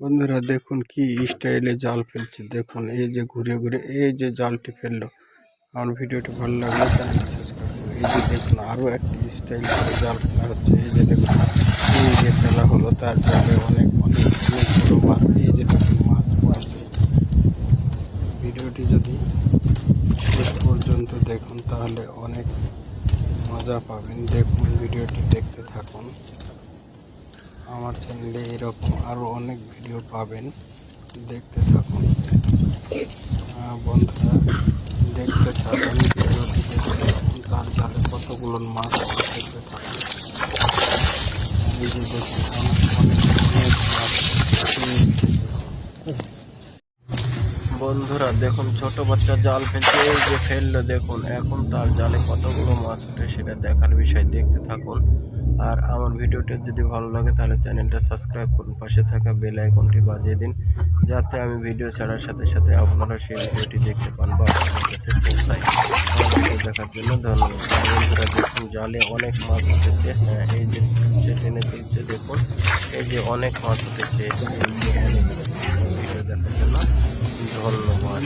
বন্ধুরা দেখুন কি স্টাইলে জাল ফেলছে। দেখুন এই যে ঘুরে ঘুরে এই যে জালটি ফেললো। আমার ভিডিওটি ভালো লাগলে চ্যানেলটি সাবস্ক্রাইব করুন। এই যে দেখুন আরো একটি স্টাইল করে জাল ফেলা হচ্ছে। এই যে দেখুন এই যে ফেলা হলো, তার জালে অনেক অনেক অনেকগুলো মাছ। এই যে দেখুন মাছ পড়েছে। ভিডিওটি যদি শেষ পর্যন্ত দেখুন তাহলে অনেক মজা পাবেন। দেখুন ভিডিওটি দেখতে থাকুন। আমার চ্যানেলে এরকম আরো অনেক ভিডিও পাবেন, দেখতে থাকুন। বন্ধুরা দেখতে থাকুন, ভিডিওটি দেখতে থাকুন। তার জালে কতগুলো মাছ দেখতে থাকুন। এই যে দেখুন অনেক অনেক অনেক মাছ। বন্ধুরা দেখুন ছোট বাচ্চা জাল ফেলছে, এই যে ফেললো দেখুন। এখন তার জালে কতগুলো মাছ ওঠে সেটা দেখার বিষয়, দেখতে থাকুন। আর আমার ভিডিওটি যদি ভালো লাগে তাহলে চ্যানেলটা সাবস্ক্রাইব করুন, পাশে থাকা বেল আইকনটি বাজিয়ে দিন, যাতে আমি ভিডিও ছাড়ার সাথে সাথে আপনারা সেই ভিডিওটি দেখতে পান বা আপনার কাছে পৌঁছায়। আমার ভিডিও দেখার জন্য ধন্যবাদ। বন্ধুরা দেখুন জালে অনেক মাছ উঠেছে। হ্যাঁ এই যে তুলছে, টেনে তুলছে, দেখুন এই যে অনেক মাছ উঠেছে। ভিডিও দেখার জন্য ধন্যবাদ।